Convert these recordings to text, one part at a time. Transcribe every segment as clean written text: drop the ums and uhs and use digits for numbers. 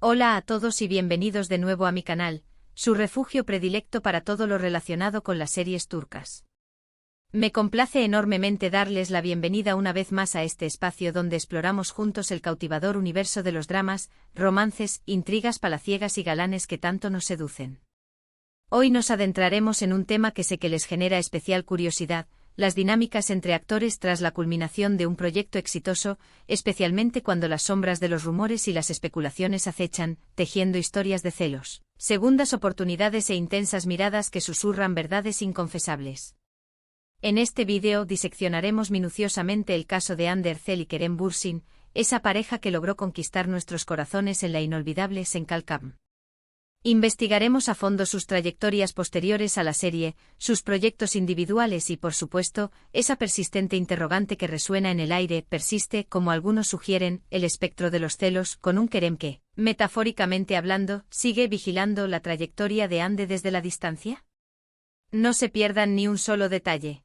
Hola a todos y bienvenidos de nuevo a mi canal, su refugio predilecto para todo lo relacionado con las series turcas. Me complace enormemente darles la bienvenida una vez más a este espacio donde exploramos juntos el cautivador universo de los dramas, romances, intrigas palaciegas y galanes que tanto nos seducen. Hoy nos adentraremos en un tema que sé que les genera especial curiosidad: las dinámicas entre actores tras la culminación de un proyecto exitoso, especialmente cuando las sombras de los rumores y las especulaciones acechan, tejiendo historias de celos, segundas oportunidades e intensas miradas que susurran verdades inconfesables. En este vídeo diseccionaremos minuciosamente el caso de Hande Erçel y Kerem Bürsin, esa pareja que logró conquistar nuestros corazones en la inolvidable Senkalkam. Investigaremos a fondo sus trayectorias posteriores a la serie, sus proyectos individuales y, por supuesto, esa persistente interrogante que resuena en el aire. ¿Persiste, como algunos sugieren, el espectro de los celos, con un Kerem que, metafóricamente hablando, sigue vigilando la trayectoria de Hande desde la distancia? No se pierdan ni un solo detalle.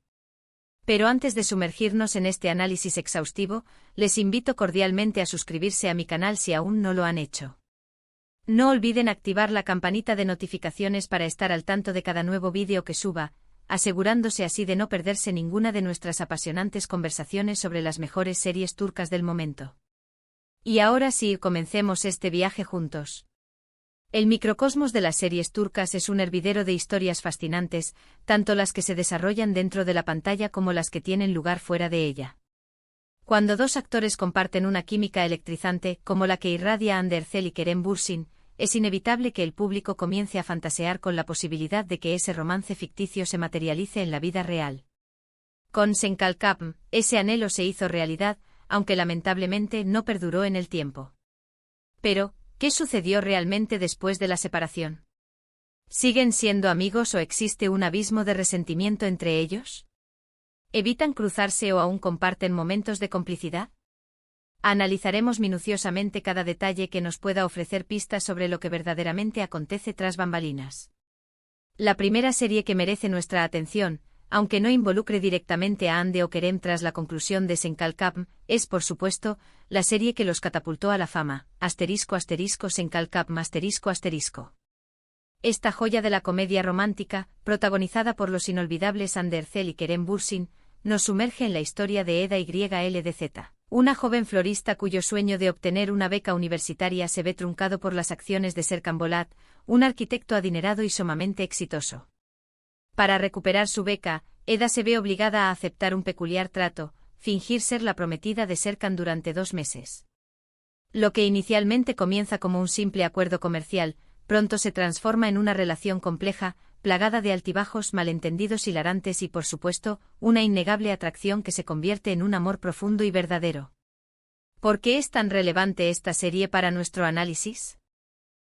Pero antes de sumergirnos en este análisis exhaustivo, les invito cordialmente a suscribirse a mi canal si aún no lo han hecho. No olviden activar la campanita de notificaciones para estar al tanto de cada nuevo vídeo que suba, asegurándose así de no perderse ninguna de nuestras apasionantes conversaciones sobre las mejores series turcas del momento. Y ahora sí, comencemos este viaje juntos. El microcosmos de las series turcas es un hervidero de historias fascinantes, tanto las que se desarrollan dentro de la pantalla como las que tienen lugar fuera de ella. Cuando dos actores comparten una química electrizante, como la que irradia Hande Erçel y Kerem Bürsin, es inevitable que el público comience a fantasear con la posibilidad de que ese romance ficticio se materialice en la vida real. Con Senkalkam, ese anhelo se hizo realidad, aunque lamentablemente no perduró en el tiempo. Pero, ¿qué sucedió realmente después de la separación? ¿Siguen siendo amigos o existe un abismo de resentimiento entre ellos? ¿Evitan cruzarse o aún comparten momentos de complicidad? Analizaremos minuciosamente cada detalle que nos pueda ofrecer pistas sobre lo que verdaderamente acontece tras bambalinas. La primera serie que merece nuestra atención, aunque no involucre directamente a Hande o Kerem tras la conclusión de Senkalkam, es, por supuesto, la serie que los catapultó a la fama, **Senkalkam**. Esta joya de la comedia romántica, protagonizada por los inolvidables Hande Erçel y Kerem Bürsin, nos sumerge en la historia de Eda YLDZ, una joven florista cuyo sueño de obtener una beca universitaria se ve truncado por las acciones de Serkan Bolat, un arquitecto adinerado y sumamente exitoso. Para recuperar su beca, Eda se ve obligada a aceptar un peculiar trato: fingir ser la prometida de Serkan durante 2 meses. Lo que inicialmente comienza como un simple acuerdo comercial, pronto se transforma en una relación compleja, plagada de altibajos, malentendidos hilarantes y, por supuesto, una innegable atracción que se convierte en un amor profundo y verdadero. ¿Por qué es tan relevante esta serie para nuestro análisis?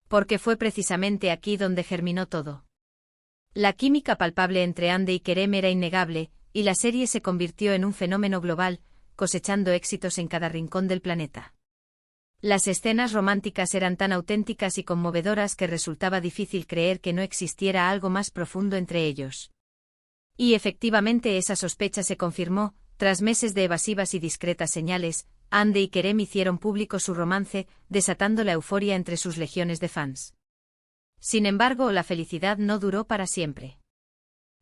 Porque fue precisamente aquí donde germinó todo. La química palpable entre Hande y Kerem era innegable, y la serie se convirtió en un fenómeno global, cosechando éxitos en cada rincón del planeta. Las escenas románticas eran tan auténticas y conmovedoras que resultaba difícil creer que no existiera algo más profundo entre ellos. Y efectivamente esa sospecha se confirmó: tras meses de evasivas y discretas señales, Hande y Kerem hicieron público su romance, desatando la euforia entre sus legiones de fans. Sin embargo, la felicidad no duró para siempre.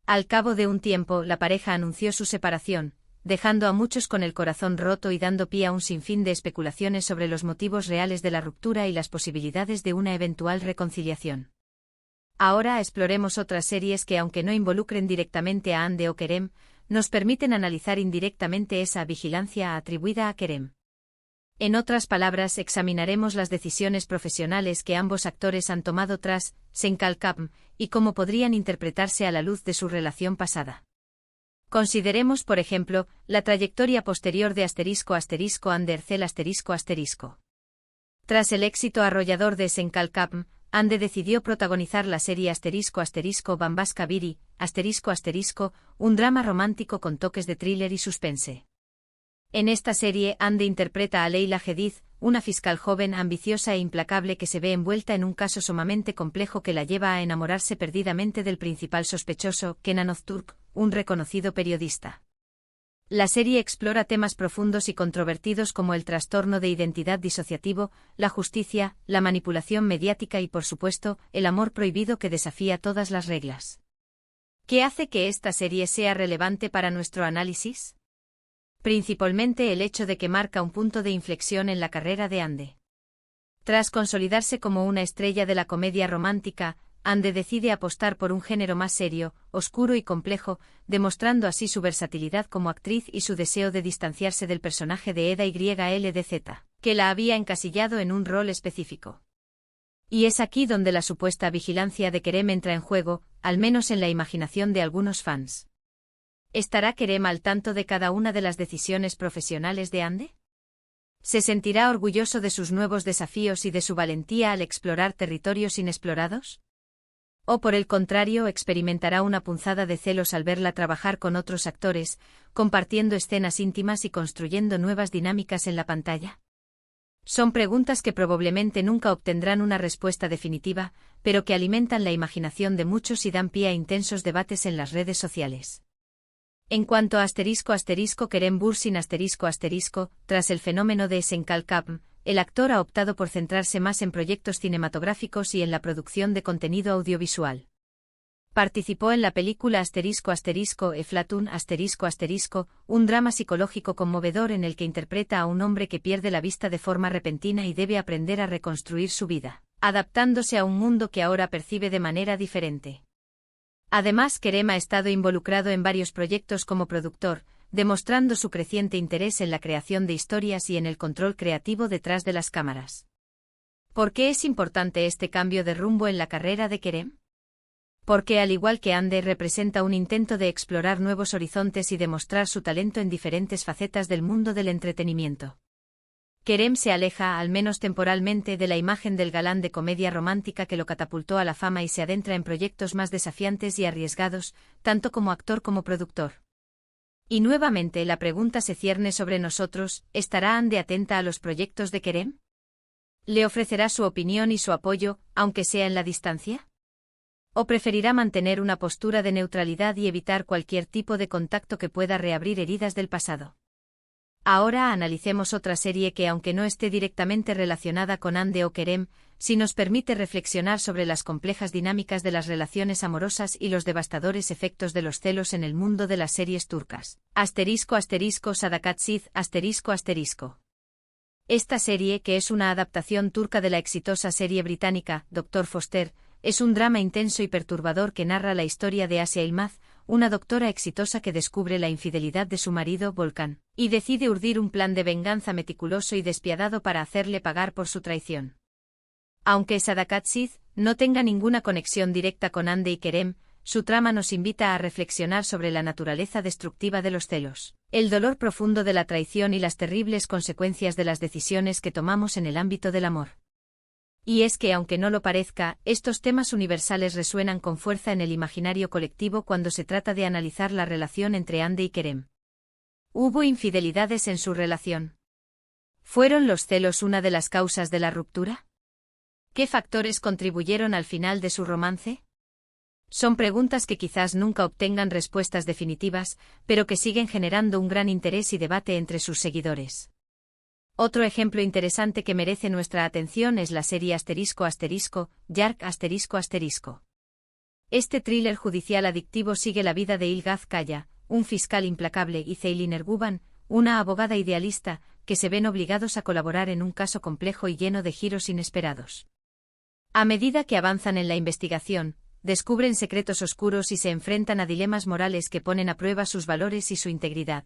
Al cabo de un tiempo, la pareja anunció su separación, dejando a muchos con el corazón roto y dando pie a un sinfín de especulaciones sobre los motivos reales de la ruptura y las posibilidades de una eventual reconciliación. Ahora exploremos otras series que, aunque no involucren directamente a Hande o Kerem, nos permiten analizar indirectamente esa vigilancia atribuida a Kerem. En otras palabras, examinaremos las decisiones profesionales que ambos actores han tomado tras Senkalkam y cómo podrían interpretarse a la luz de su relación pasada. Consideremos, por ejemplo, la trayectoria posterior de *Hande Erçel*. Tras el éxito arrollador de Senkalkam, Hande decidió protagonizar la serie *Bambaşka Biri*, un drama romántico con toques de thriller y suspense. En esta serie, Hande interpreta a Leyla Gedid, una fiscal joven, ambiciosa e implacable que se ve envuelta en un caso sumamente complejo que la lleva a enamorarse perdidamente del principal sospechoso, Kenan Öztürk, un reconocido periodista. La serie explora temas profundos y controvertidos como el trastorno de identidad disociativo, la justicia, la manipulación mediática y, por supuesto, el amor prohibido que desafía todas las reglas. ¿Qué hace que esta serie sea relevante para nuestro análisis? Principalmente el hecho de que marca un punto de inflexión en la carrera de Ande. Tras consolidarse como una estrella de la comedia romántica, Ande decide apostar por un género más serio, oscuro y complejo, demostrando así su versatilidad como actriz y su deseo de distanciarse del personaje de Eda YLDZ, que la había encasillado en un rol específico. Y es aquí donde la supuesta vigilancia de Kerem entra en juego, al menos en la imaginación de algunos fans. ¿Estará Kerem al tanto de cada una de las decisiones profesionales de Ande? ¿Se sentirá orgulloso de sus nuevos desafíos y de su valentía al explorar territorios inexplorados? ¿O por el contrario experimentará una punzada de celos al verla trabajar con otros actores, compartiendo escenas íntimas y construyendo nuevas dinámicas en la pantalla? Son preguntas que probablemente nunca obtendrán una respuesta definitiva, pero que alimentan la imaginación de muchos y dan pie a intensos debates en las redes sociales. En cuanto a Kerem Bürsin tras el fenómeno de Senkalkapm, el actor ha optado por centrarse más en proyectos cinematográficos y en la producción de contenido audiovisual. Participó en la película Eflatun un drama psicológico conmovedor en el que interpreta a un hombre que pierde la vista de forma repentina y debe aprender a reconstruir su vida, adaptándose a un mundo que ahora percibe de manera diferente. Además, Kerem ha estado involucrado en varios proyectos como productor, demostrando su creciente interés en la creación de historias y en el control creativo detrás de las cámaras. ¿Por qué es importante este cambio de rumbo en la carrera de Kerem? Porque al igual que Ande representa un intento de explorar nuevos horizontes y demostrar su talento en diferentes facetas del mundo del entretenimiento. Kerem se aleja, al menos temporalmente, de la imagen del galán de comedia romántica que lo catapultó a la fama y se adentra en proyectos más desafiantes y arriesgados, tanto como actor como productor. Y nuevamente la pregunta se cierne sobre nosotros, ¿estará Ande atenta a los proyectos de Kerem? ¿Le ofrecerá su opinión y su apoyo, aunque sea en la distancia? ¿O preferirá mantener una postura de neutralidad y evitar cualquier tipo de contacto que pueda reabrir heridas del pasado? Ahora analicemos otra serie que, aunque no esté directamente relacionada con Ande o Kerem, sí nos permite reflexionar sobre las complejas dinámicas de las relaciones amorosas y los devastadores efectos de los celos en el mundo de las series turcas. Sadakatsiz. Esta serie, que es una adaptación turca de la exitosa serie británica Dr. Foster, es un drama intenso y perturbador que narra la historia de Asia Yılmaz, una doctora exitosa que descubre la infidelidad de su marido, Volkan, y decide urdir un plan de venganza meticuloso y despiadado para hacerle pagar por su traición. Aunque Sadakatsiz no tenga ninguna conexión directa con Ande y Kerem, su trama nos invita a reflexionar sobre la naturaleza destructiva de los celos, el dolor profundo de la traición y las terribles consecuencias de las decisiones que tomamos en el ámbito del amor. Y es que, aunque no lo parezca, estos temas universales resuenan con fuerza en el imaginario colectivo cuando se trata de analizar la relación entre Ande y Kerem. ¿Hubo infidelidades en su relación? ¿Fueron los celos una de las causas de la ruptura? ¿Qué factores contribuyeron al final de su romance? Son preguntas que quizás nunca obtengan respuestas definitivas, pero que siguen generando un gran interés y debate entre sus seguidores. Otro ejemplo interesante que merece nuestra atención es la serie Yark. Este thriller judicial adictivo sigue la vida de Ilgaz Kaya, un fiscal implacable, y Ceylin Erguvan, una abogada idealista, que se ven obligados a colaborar en un caso complejo y lleno de giros inesperados. A medida que avanzan en la investigación, descubren secretos oscuros y se enfrentan a dilemas morales que ponen a prueba sus valores y su integridad.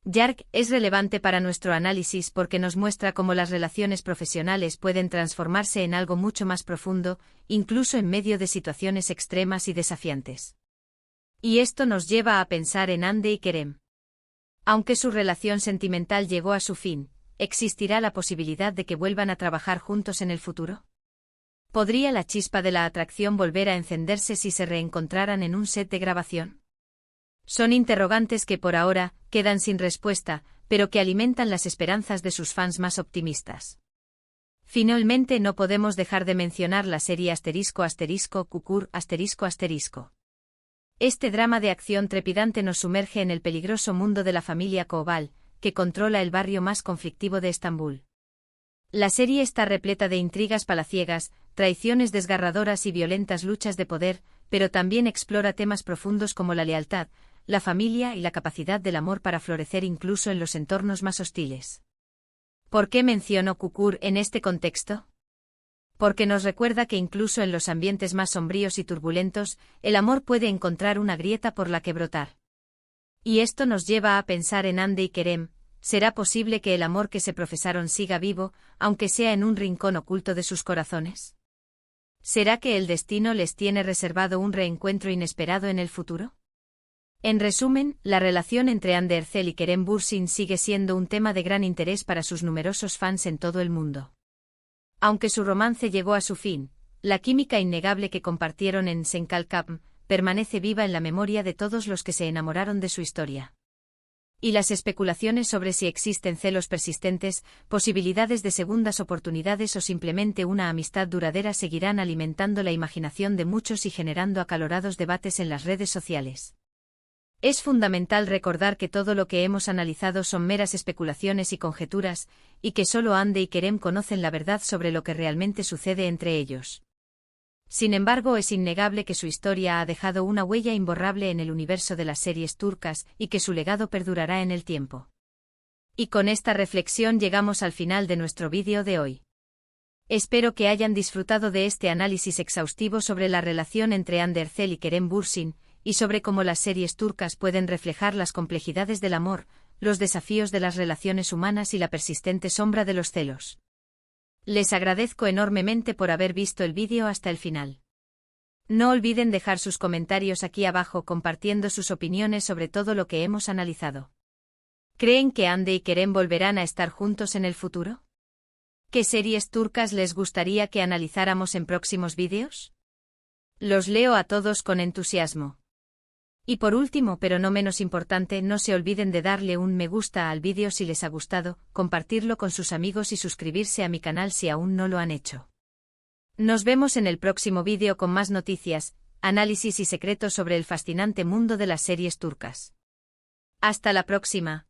Yark es relevante para nuestro análisis porque nos muestra cómo las relaciones profesionales pueden transformarse en algo mucho más profundo, incluso en medio de situaciones extremas y desafiantes. Y esto nos lleva a pensar en Ande y Kerem. Aunque su relación sentimental llegó a su fin, ¿existirá la posibilidad de que vuelvan a trabajar juntos en el futuro? ¿Podría la chispa de la atracción volver a encenderse si se reencontraran en un set de grabación? Son interrogantes que por ahora quedan sin respuesta, pero que alimentan las esperanzas de sus fans más optimistas. Finalmente no podemos dejar de mencionar la serie Kukur. Este drama de acción trepidante nos sumerge en el peligroso mundo de la familia Koval, que controla el barrio más conflictivo de Estambul. La serie está repleta de intrigas palaciegas, traiciones desgarradoras y violentas luchas de poder, pero también explora temas profundos como la lealtad, la familia y la capacidad del amor para florecer incluso en los entornos más hostiles. ¿Por qué menciono Kukur en este contexto? Porque nos recuerda que incluso en los ambientes más sombríos y turbulentos, el amor puede encontrar una grieta por la que brotar. Y esto nos lleva a pensar en Hande y Kerem. ¿Será posible que el amor que se profesaron siga vivo, aunque sea en un rincón oculto de sus corazones? ¿Será que el destino les tiene reservado un reencuentro inesperado en el futuro? En resumen, la relación entre Hande Erçel y Kerem Bürsin sigue siendo un tema de gran interés para sus numerosos fans en todo el mundo. Aunque su romance llegó a su fin, la química innegable que compartieron en Senkalkapm permanece viva en la memoria de todos los que se enamoraron de su historia. Y las especulaciones sobre si existen celos persistentes, posibilidades de segundas oportunidades o simplemente una amistad duradera seguirán alimentando la imaginación de muchos y generando acalorados debates en las redes sociales. Es fundamental recordar que todo lo que hemos analizado son meras especulaciones y conjeturas, y que solo Hande y Kerem conocen la verdad sobre lo que realmente sucede entre ellos. Sin embargo, es innegable que su historia ha dejado una huella imborrable en el universo de las series turcas y que su legado perdurará en el tiempo. Y con esta reflexión llegamos al final de nuestro vídeo de hoy. Espero que hayan disfrutado de este análisis exhaustivo sobre la relación entre Hande Erçel y Kerem Bürsin, y sobre cómo las series turcas pueden reflejar las complejidades del amor, los desafíos de las relaciones humanas y la persistente sombra de los celos. Les agradezco enormemente por haber visto el vídeo hasta el final. No olviden dejar sus comentarios aquí abajo compartiendo sus opiniones sobre todo lo que hemos analizado. ¿Creen que Hande y Kerem volverán a estar juntos en el futuro? ¿Qué series turcas les gustaría que analizáramos en próximos vídeos? Los leo a todos con entusiasmo. Y por último, pero no menos importante, no se olviden de darle un me gusta al vídeo si les ha gustado, compartirlo con sus amigos y suscribirse a mi canal si aún no lo han hecho. Nos vemos en el próximo vídeo con más noticias, análisis y secretos sobre el fascinante mundo de las series turcas. Hasta la próxima.